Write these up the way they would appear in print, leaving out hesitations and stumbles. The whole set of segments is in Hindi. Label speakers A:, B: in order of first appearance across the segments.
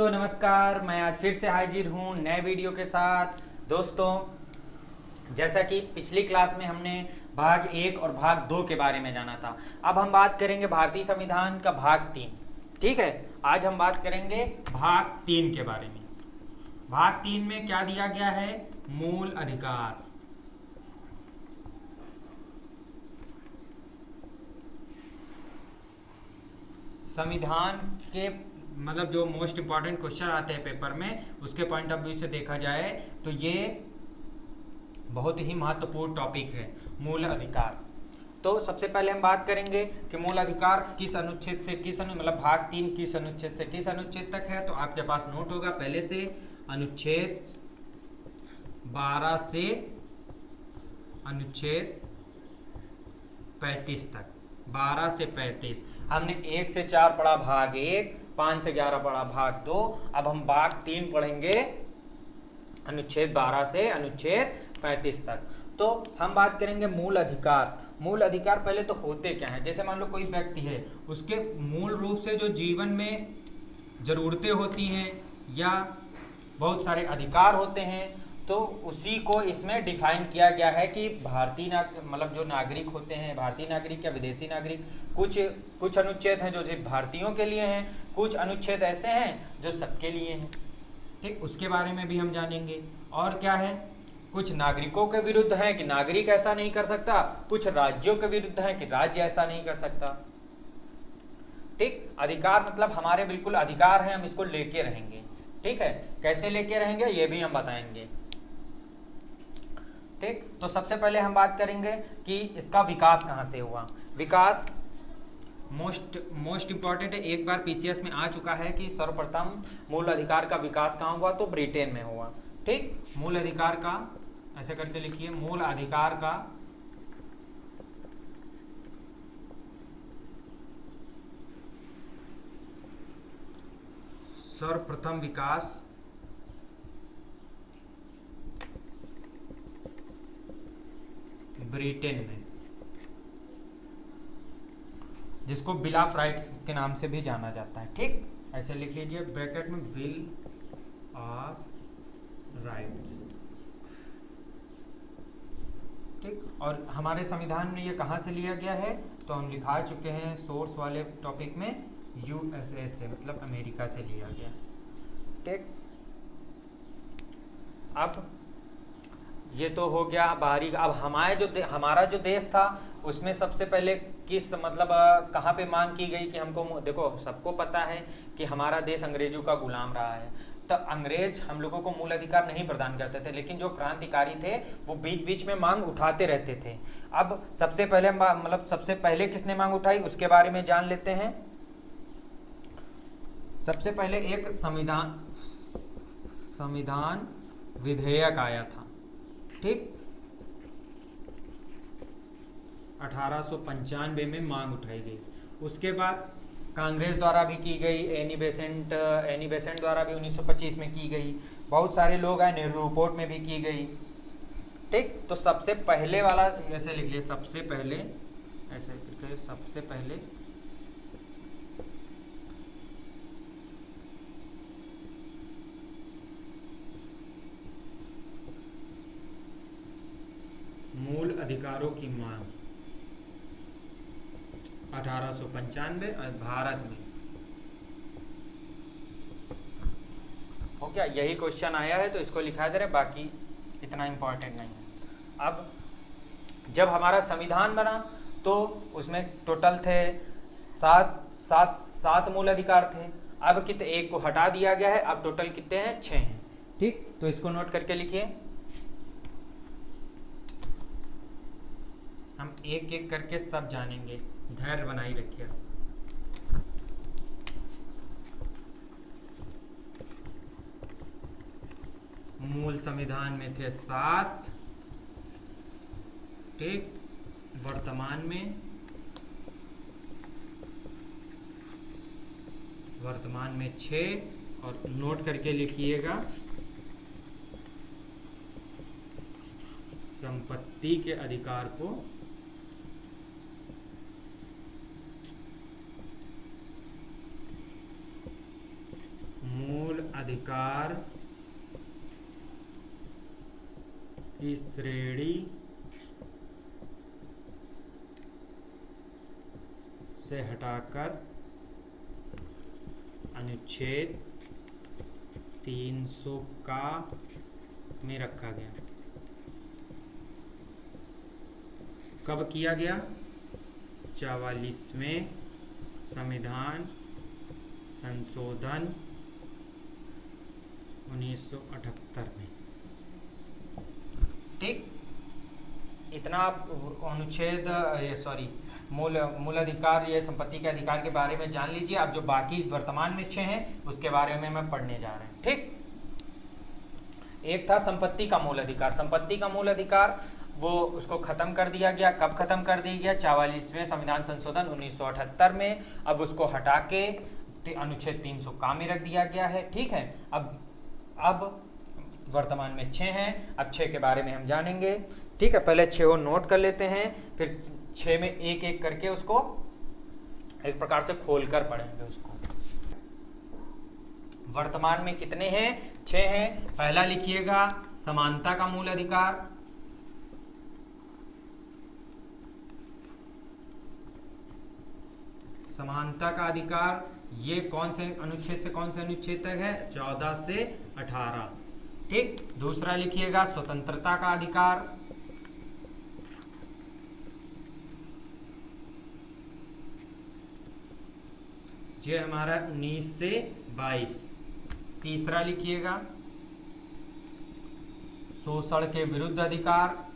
A: दोस्तों नमस्कार। मैं आज फिर से हाजिर हूँ नए वीडियो के साथ। दोस्तों, जैसा कि पिछली क्लास में हमने भाग 1 और भाग 2 के बारे में जाना था, अब हम बात करेंगे भारतीय संविधान का भाग 3। ठीक है, आज हम बात करेंगे भाग 3 के बारे में। भाग 3 में क्या दिया गया है? मूल अधिकार। संविधान के मतलब जो मोस्ट इंपॉर्टेंट क्वेश्चन आते हैं पेपर में, उसके पॉइंट ऑफ व्यू से देखा जाए तो ये बहुत ही महत्वपूर्ण टॉपिक है, मूल अधिकार। तो सबसे पहले हम बात करेंगे कि मूल अधिकार किस अनुच्छेद से मतलब भाग 3 किस अनुच्छेद से किस अनुच्छेद तक है। तो आपके पास नोट होगा पहले से, अनुच्छेद 12 से अनुच्छेद 35 तक। 12 से 35 हमने 1 से 4 पढ़ा भाग 1, 5 से 11 पढ़ा भाग 2। अब हम भाग 3 पढ़ेंगे अनुच्छेद 12 से अनुच्छेद 35 तक। तो हम बात करेंगे मूल अधिकार। मूल अधिकार पहले तो होते क्या हैं? जैसे मान लो कोई व्यक्ति है, उसके मूल रूप से जो जीवन में ज़रूरतें होती हैं या बहुत सारे अधिकार होते हैं, तो उसी को इसमें डिफाइन किया गया है कि भारतीय मतलब जो नागरिक होते हैं, भारतीय नागरिक या विदेशी नागरिक, कुछ अनुच्छेद हैं जो सिर्फ भारतीयों के लिए हैं, कुछ अनुच्छेद ऐसे हैं जो सबके लिए हैं। ठीक, उसके बारे में भी हम जानेंगे। और क्या है? कुछ नागरिकों के विरुद्ध हैं कि नागरिक ऐसा नहीं कर सकता, कुछ राज्यों के विरुद्ध हैं कि राज्य ऐसा नहीं कर सकता। ठीक, अधिकार मतलब हमारे बिल्कुल अधिकार हैं, हम इसको लेके रहेंगे। ठीक है, कैसे लेके रहेंगे ये भी हम बताएंगे। ठीक, तो सबसे पहले हम बात करेंगे कि इसका विकास कहाँ से हुआ। विकास मोस्ट इंपॉर्टेंट है, एक बार पीसीएस में आ चुका है कि सर्वप्रथम मूल अधिकार का विकास कहाँ हुआ, तो ब्रिटेन में हुआ। ठीक, मूल अधिकार का ऐसे करके लिखिए, मूल अधिकार का सर्वप्रथम विकास ब्रिटेन में, जिसको बिल ऑफ राइट्स के नाम से भी जाना जाता है। ठीक, ऐसे लिख लीजिए ब्रैकेट में, बिल ऑफ राइट्स। ठीक, और हमारे संविधान में ये कहाँ से लिया गया है? तो हम लिखा चुके हैं सोर्स वाले टॉपिक में, यूएसए से, मतलब अमेरिका से लिया गया। ठीक, अब ये तो हो गया बाहरी। अब हमारा जो देश था, उसमें सबसे पहले किस मतलब कहाँ पे मांग की गई कि हमको, देखो सबको पता है कि हमारा देश अंग्रेजों का गुलाम रहा है, तो अंग्रेज हम लोगों को मूल अधिकार नहीं प्रदान करते थे, लेकिन जो क्रांतिकारी थे वो बीच बीच में मांग उठाते रहते थे। अब सबसे पहले किसने मांग उठाई उसके बारे में जान लेते हैं। सबसे पहले एक संविधान विधेयक आया था। ठीक, 1895 में मांग उठाई गई। उसके बाद कांग्रेस द्वारा भी की गई, एनी बेसेंट द्वारा भी 1925 में की गई। बहुत सारे लोग आए, नेहरू रिपोर्ट में भी की गई। ठीक, तो सबसे पहले वाला ऐसे लिख लिए, सबसे पहले ऐसे करके, सबसे पहले मूल अधिकारों की मांग 1895 भारत में हो गया। यही क्वेश्चन आया है तो इसको लिखा जा रहा है, बाकी इतना इम्पोर्टेंट नहीं है। अब जब हमारा संविधान बना तो उसमें टोटल थे सात मूल अधिकार थे। अब कितने, एक को हटा दिया गया है, अब टोटल कितने हैं? 6 हैं। ठीक, तो इसको नोट करके लिखिए, हम एक एक करके सब जानेंगे, धैर्य बनाई रखिए। मूल संविधान में थे 7। ठीक, वर्तमान में 6, और नोट करके लिखिएगा, संपत्ति के अधिकार को मूल अधिकार की श्रेणी से हटाकर अनुच्छेद 300 का में रखा गया। कब किया गया? 44वें संविधान संशोधन 1978 में। ठीक, इतना अनुच्छेद मूल अधिकार, ये संपत्ति के अधिकार के बारे में जान लीजिए। अब जो बाकी वर्तमान में 6 हैं उसके बारे में मैं पढ़ने जा रहे हैं। ठीक, एक था संपत्ति का मूल अधिकार। संपत्ति का मूल अधिकार वो उसको खत्म कर दिया गया। कब खत्म कर दिया गया? 44वें संविधान संशोधन 1978 में। अब उसको हटा के अनुच्छेद 300 का में रख दिया गया है। ठीक है, अब वर्तमान में 6 हैं। अब 6 के बारे में हम जानेंगे। ठीक है, पहले 6 को नोट कर लेते हैं, फिर 6 में एक एक करके उसको एक प्रकार से खोलकर पढ़ेंगे उसको। वर्तमान में कितने हैं? 6 हैं। पहला लिखिएगा समानता का मूल अधिकार। समानता का अधिकार ये कौन से अनुच्छेद से कौन से अनुच्छेद तक है? 14 से 18। ठीक, दूसरा लिखिएगा स्वतंत्रता का अधिकार। ये हमारा 19 से 22। तीसरा लिखिएगा शोषण के विरुद्ध अधिकार।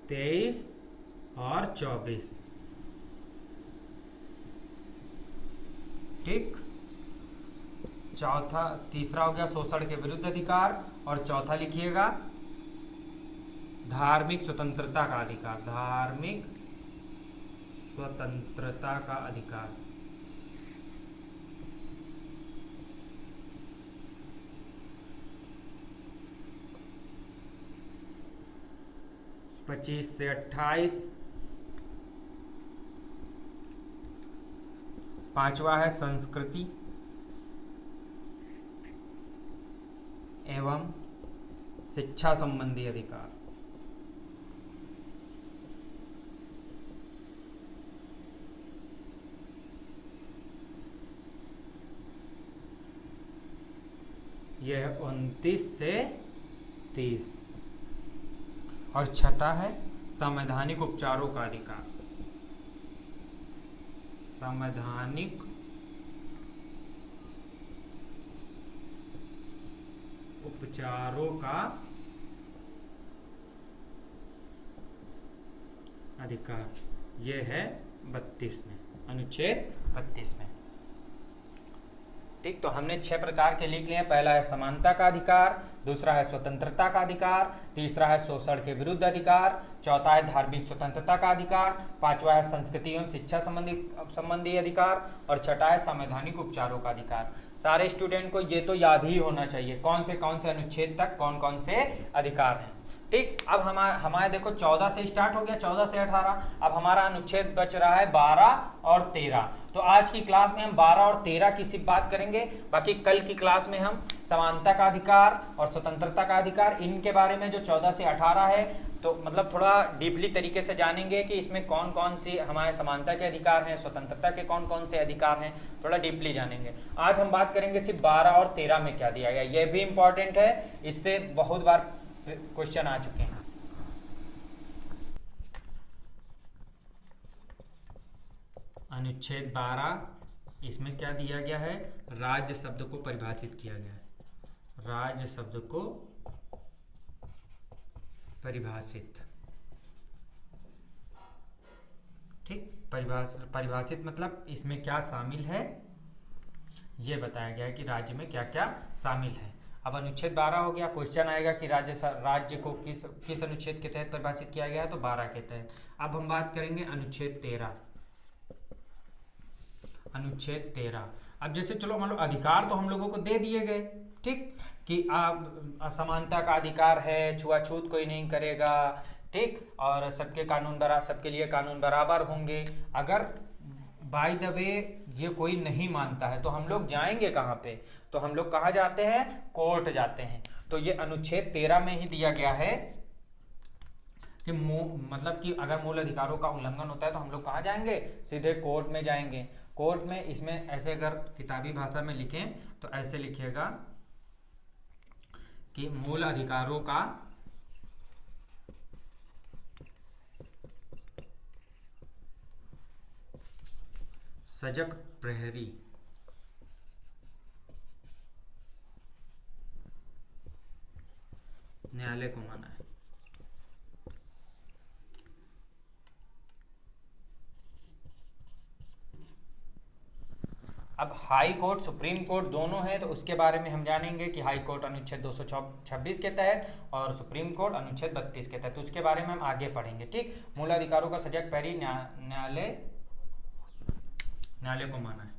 A: तेईस और 24। ठीक, तीसरा हो गया शोषण के विरुद्ध अधिकार, और चौथा लिखिएगा धार्मिक स्वतंत्रता का अधिकार। धार्मिक स्वतंत्रता का अधिकार। पच्चीस से 28। पांचवा है संस्कृति एवं शिक्षा संबंधी अधिकार। यह है 29 से 30। और छठा है संवैधानिक उपचारों का अधिकार। संवैधानिक उपचारों का अधिकार, यह है 32 में, अनुच्छेद 32 में। ठीक, तो हमने 6 प्रकार के लिख लिए हैं। पहला है समानता का अधिकार, दूसरा है स्वतंत्रता का अधिकार, तीसरा है शोषण के विरुद्ध अधिकार, चौथा है धार्मिक स्वतंत्रता का अधिकार, पांचवा है संस्कृति एवं शिक्षा संबंधी अधिकार, और छठा है संवैधानिक उपचारों का अधिकार। सारे स्टूडेंट को ये तो याद ही होना चाहिए कौन से अनुच्छेद तक कौन कौन से अधिकार हैं। ठीक, अब हमारे देखो 14 से स्टार्ट हो गया, 14 से 18। अब हमारा अनुच्छेद बच रहा है 12 और 13। तो आज की क्लास में हम 12 और 13 की सिर्फ बात करेंगे। बाकी कल की क्लास में हम समानता का अधिकार और स्वतंत्रता का अधिकार, इनके बारे में जो 14 से 18 है, तो मतलब थोड़ा डीपली तरीके से जानेंगे कि इसमें कौन कौन सी हमारे समानता के अधिकार हैं, स्वतंत्रता के कौन कौन से अधिकार हैं, थोड़ा डीपली जानेंगे। आज हम बात करेंगे सिर्फ 12 और 13 में क्या दिया गया। यह भी इंपॉर्टेंट है, इससे बहुत बार क्वेश्चन आ चुके हैं। अनुच्छेद 12, इसमें क्या दिया गया है? राज्य शब्द को परिभाषित किया गया है। राज्य शब्द को परिभाषित। ठीक, परिभाषित मतलब इसमें क्या शामिल है ये बताया गया है कि राज्य में क्या क्या शामिल है। अब अनुच्छेद 12 हो गया। क्वेश्चन आएगा कि राज्य को किस अनुच्छेद के तहत परिभाषित किया गया है, तो 12 के तहत। अब हम बात करेंगे अनुच्छेद 13। अनुच्छेद 13, अब जैसे चलो मान लो अधिकार तो हम लोगों को दे दिए गए, ठीक, कि असमानता का अधिकार है, छुआछूत कोई नहीं करेगा, ठीक, और सबके लिए कानून बराबर होंगे। अगर बाय द वे ये कोई नहीं मानता है तो हम लोग जाएंगे कहाँ पे? तो हम लोग कहाँ जाते हैं? कोर्ट जाते हैं। तो ये अनुच्छेद 13 में ही दिया गया है कि मतलब कि अगर मूल अधिकारों का उल्लंघन होता है तो हम लोग कहाँ जाएंगे? सीधे कोर्ट में जाएंगे। कोर्ट में इसमें ऐसे अगर किताबी भाषा में लिखें तो ऐसे लिखिएगा कि मूल अधिकारों का सजग प्रहरी न्यायालय को माना है। अब हाई कोर्ट, सुप्रीम कोर्ट दोनों है, तो उसके बारे में हम जानेंगे कि हाई कोर्ट अनुच्छेद 226 के तहत और सुप्रीम कोर्ट अनुच्छेद 32 के तहत, तो उसके बारे में हम आगे पढ़ेंगे, ठीक। मूल अधिकारों का सजग प्रहरी न्यायालय को माना है।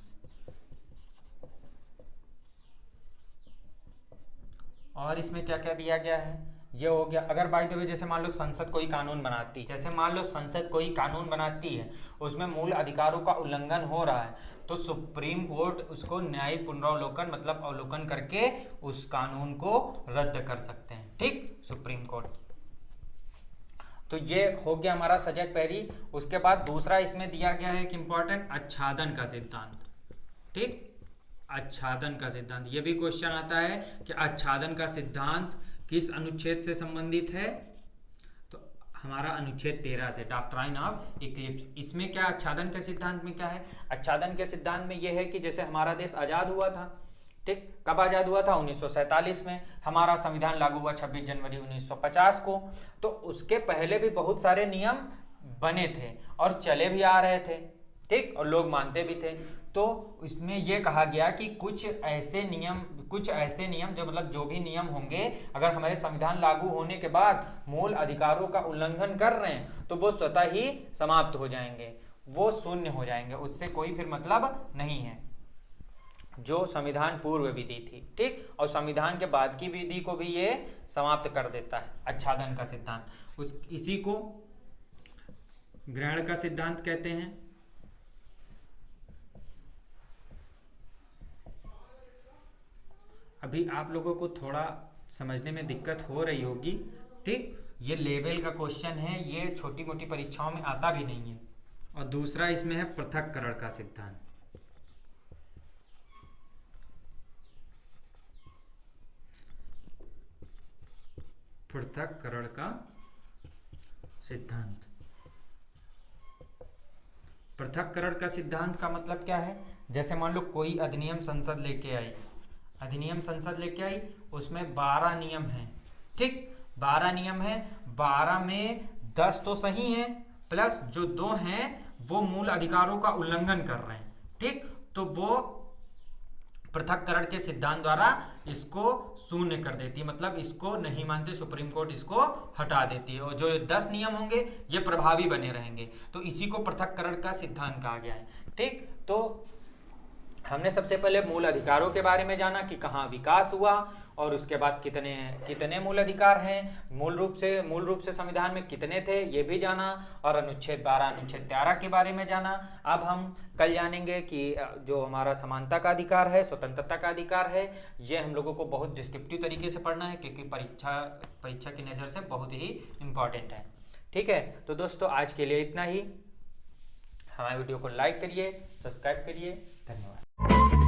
A: और इसमें क्या क्या दिया गया है? ये हो गया। अगर बाय द वे जैसे मान लो संसद कोई कानून बनाती है, उसमें मूल अधिकारों का उल्लंघन हो रहा है, तो सुप्रीम कोर्ट उसको न्यायिक पुनरावलोकन मतलब अवलोकन करके उस कानून को रद्द कर सकते हैं, ठीक, सुप्रीम कोर्ट। तो ये हो गया हमारा सजग प्रहरी। उसके बाद दूसरा इसमें दिया गया है कि इंपॉर्टेंट आच्छादन का सिद्धांत, ठीक, आच्छादन का सिद्धांत। ये भी क्वेश्चन आता है कि आच्छादन का सिद्धांत किस अनुच्छेद से संबंधित है? तो हमारा अनुच्छेद 13 से, डॉक्ट्राइन ऑफ इक्लिप्स। इसमें क्या आच्छादन के सिद्धांत में क्या है? आच्छादन के सिद्धांत में यह है कि जैसे हमारा देश आजाद हुआ था, ठीक, कब आजाद हुआ था? 1947 में। हमारा संविधान लागू हुआ 26 जनवरी 1950 को। तो उसके पहले भी बहुत सारे नियम बने थे और चले भी आ रहे थे, ठीक, और लोग मानते भी थे। तो इसमें यह कहा गया कि कुछ ऐसे नियम जो मतलब जो भी नियम होंगे, अगर हमारे संविधान लागू होने के बाद मूल अधिकारों का उल्लंघन कर रहे हैं तो वो स्वतः ही समाप्त हो जाएंगे, वो शून्य हो जाएंगे, उससे कोई फिर मतलब नहीं है। जो संविधान पूर्व विधि थी, ठीक, और संविधान के बाद की विधि को भी ये समाप्त कर देता है, आच्छादन का सिद्धांत। इसी को ग्रहण का सिद्धांत कहते हैं। अभी आप लोगों को थोड़ा समझने में दिक्कत हो रही होगी, ठीक, ये लेवल का क्वेश्चन है, ये छोटी मोटी परीक्षाओं में आता भी नहीं है। और दूसरा इसमें है पृथक्करण का सिद्धांत। पृथक्करण का सिद्धांत। पृथक्करण का सिद्धांत का मतलब क्या है? जैसे मान लो कोई अधिनियम संसद लेके आई, उसमें 12 नियम हैं, ठीक, 12 नियम हैं, 12 में 10 तो सही हैं, प्लस जो 2 हैं वो मूल अधिकारों का उल्लंघन कर रहे हैं, ठीक, तो वो पृथक्करण के सिद्धांत द्वारा इसको शून्य कर देती है, मतलब इसको नहीं मानते सुप्रीम कोर्ट, इसको हटा देती है, और जो 10 नियम होंगे ये प्रभावी बने रहेंगे। तो इसी को पृथक्करण का सिद्धांत कहा गया है, ठीक। तो हमने सबसे पहले मूल अधिकारों के बारे में जाना कि कहाँ विकास हुआ, और उसके बाद कितने मूल अधिकार हैं, मूल रूप से संविधान में कितने थे ये भी जाना, और अनुच्छेद 12 अनुच्छेद 13 के बारे में जाना। अब हम कल जानेंगे कि जो हमारा समानता का अधिकार है, स्वतंत्रता का अधिकार है, ये हम लोगों को बहुत डिस्क्रिप्टिव तरीके से पढ़ना है, क्योंकि परीक्षा की नज़र से बहुत ही इम्पॉर्टेंट है, ठीक है। तो दोस्तों आज के लिए इतना ही। हमारे वीडियो को लाइक करिए, सब्सक्राइब करिए, धन्यवाद।